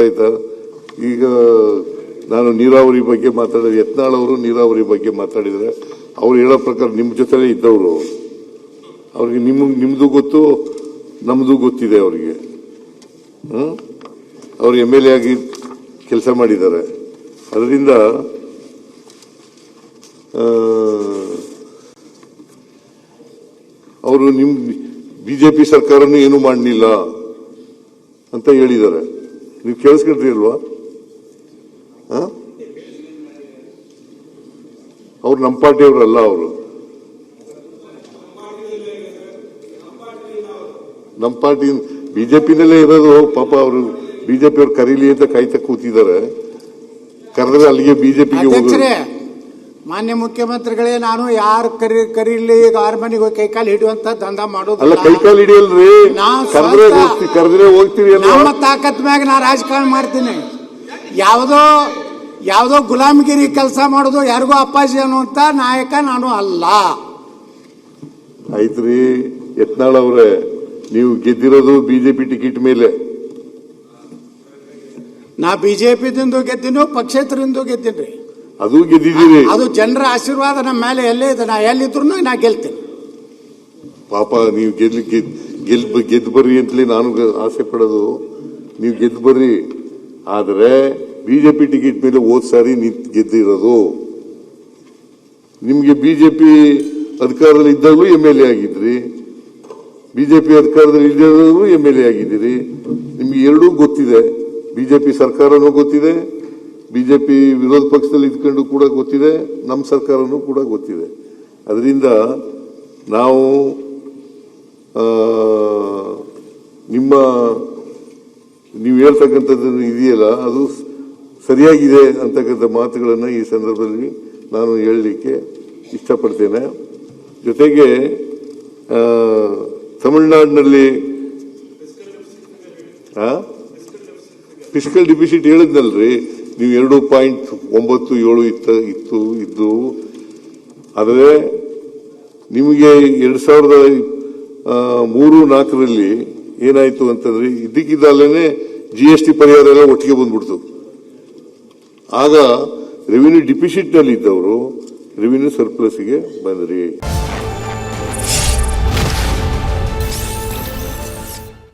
ಗೊತ್ತಾಯ್ತಾ? ಈಗ ನಾನು ನೀರಾವರಿ ಬಗ್ಗೆ ಮಾತಾಡಿದ್ರೆ, ಯತ್ನಾಳ್ ಅವರು ನೀರಾವರಿ ಬಗ್ಗೆ ಮಾತಾಡಿದ್ರೆ ಅವ್ರು ಹೇಳೋ ಪ್ರಕಾರ ನಿಮ್ಮ ಜೊತೆಲೇ ಇದ್ದವರು, ಅವ್ರಿಗೆ ನಿಮ್ದು ಗೊತ್ತು, ನಮ್ದು ಗೊತ್ತಿದೆ ಅವ್ರಿಗೆ. ಅವ್ರು MLA ಆಗಿ ಕೆಲಸ ಮಾಡಿದ್ದಾರೆ. ಅದರಿಂದ ಅವರು ಬಿಜೆಪಿ ಸರ್ಕಾರನೂ ಏನು ಮಾಡಲಿಲ್ಲ ಅಂತ ಹೇಳಿದ್ದಾರೆ. ನೀವು ಕೇಳಿಸ್ಕೊಂಡ್ರಿ ಅಲ್ವಾ? ಅವ್ರು ನಮ್ಮ ಪಾರ್ಟಿಯವರಲ್ಲ, ಅವರು ನಮ್ಮ ಪಾರ್ಟಿ ಬಿಜೆಪಿನಲ್ಲೇ ಇರೋದು. ಪಾಪ ಅವರು ಬಿಜೆಪಿ ಅವ್ರು ಕರೀಲಿ ಅಂತ ಕಾಯ್ತಾ ಕೂತಿದ್ದಾರೆ. ಕರೆದ್ರೆ ಅಲ್ಲಿಗೆ ಬಿಜೆಪಿಗೆ ಹೋಗೋದು. ಮಾನ್ಯ ಮುಖ್ಯಮಂತ್ರಿಗಳೇ, ನಾನು ಯಾರು ಕರೀಲಿ ಯಾರ ಮನೆಗೆ ಹೋಗಿ ಕೈಕಾಲು ಹಿಡಿಯುವಂತ ದಂಧ ಮಾಡೋದು ಅಲ್ಲ. ಕೈಕಾಲು ಹಿಡಿಯಲ್ರಿ, ಕರೆದ್ರೆ ಹೋಗ್ತೀವಿ. ನಮ್ಮ ತಾಕತ್ ಮ್ಯಾಗ ನಾ ರಾಜಕಾರಣ ಮಾಡ್ತೀನಿ. ಯಾವುದೋ ಗುಲಾಮಗಿರಿ ಕೆಲಸ ಮಾಡೋದು, ಯಾರಿಗೋ ಅಪ್ಪಾಜಿ ಅನ್ನುವಂತ ನಾಯಕ ನಾನು ಅಲ್ಲ. ಆಯ್ತ್ರಿ ಯತ್ನಾಳ್ ಅವ್ರೆ, ನೀವು ಗೆದ್ದಿರೋದು ಬಿಜೆಪಿ ಟಿಕೆಟ್ ಮೇಲೆ. ನಾ ಬಿಜೆಪಿದಿಂದ ಗೆದ್ದೀನಿ, ಪಕ್ಷೇತರದಿಂದ ಗೆದ್ದೀನಿ. ಅದು ಗೆದ್ದಿದ್ದೀರಿ. ಅದು ಜನರ ಆಶೀರ್ವಾದ ನಮ್ಮ ಮೇಲೆ ಎಲ್ಲೇ ಇದೆ. ನಾ ಎಲ್ಲಿದ್ರು ನಾ ಗೆಲ್ತೀನಿ. ಪಾಪ ನೀವು ಗೆದ್ದು ಬರ್ರಿ ಅಂತಲೇ ನಾನು ಆಸೆ ಪಡೋದು. ನೀವು ಗೆದ್ದು ಬರ್ರಿ. ಆದರೆ ಬಿಜೆಪಿ ಟಿಕೆಟ್ ಮೇಲೆ ಹೋದ್ ಸಾರಿ ಗೆದ್ದಿರೋದು. ನಿಮ್ಗೆ ಬಿಜೆಪಿ ಅಧಿಕಾರದಲ್ಲಿ ಇದ್ದಾಗಲೂ MLA ಆಗಿದ್ರಿ, ಬಿಜೆಪಿ ಅಧಿಕಾರದಲ್ಲಿ ಇದ್ದಾಗಲೂ MLA ಆಗಿದ್ದೀರಿ. ನಿಮ್ಗೆ ಎರಡೂ ಗೊತ್ತಿದೆ. ಬಿಜೆಪಿ ಸರ್ಕಾರನೂ ಗೊತ್ತಿದೆ, ಬಿಜೆಪಿ ವಿರೋಧ ಪಕ್ಷದಲ್ಲಿ ಇದ್ಕೊಂಡು ಕೂಡ ಗೊತ್ತಿದೆ, ನಮ್ಮ ಸರ್ಕಾರನೂ ಕೂಡ ಗೊತ್ತಿದೆ. ಅದರಿಂದ ನಾವು ನೀವು ಹೇಳ್ತಕ್ಕಂಥದ್ದು ಇದೆಯಲ್ಲ, ಅದು ಸರಿಯಾಗಿದೆ ಅಂತಕ್ಕಂಥ ಮಾತುಗಳನ್ನು ಈ ಸಂದರ್ಭದಲ್ಲಿ ನಾನು ಹೇಳಲಿಕ್ಕೆ ಇಷ್ಟಪಡ್ತೇನೆ. ಜೊತೆಗೆ ತಮಿಳುನಾಡಿನಲ್ಲಿ ಫಿಸ್ಕಲ್ ಡಿಫಿಸಿಟ್ ಹೇಳಿದ್ನಲ್ರಿ, ನೀವು 2.97 ಇದ್ದು. ಆದರೆ ನಿಮಗೆ 2003-04ರಲ್ಲಿ ಏನಾಯ್ತು ಅಂತಂದ್ರೆ, ಇದ್ದಕ್ಕಿದ್ದಲ್ಲೇನೆ GST ಪರಿಹಾರ ಎಲ್ಲ ಒಟ್ಟಿಗೆ ಬಂದ್ಬಿಡ್ತು. ಆಗ ರೆವಿನ್ಯೂ ಡಿಫಿಸಿಟ್ ನಲ್ಲಿ ಇದ್ದವರು ರೆವಿನ್ಯೂ ಸರ್ಪ್ಲಸ್ಗೆ ಬಂದ್ರಿ.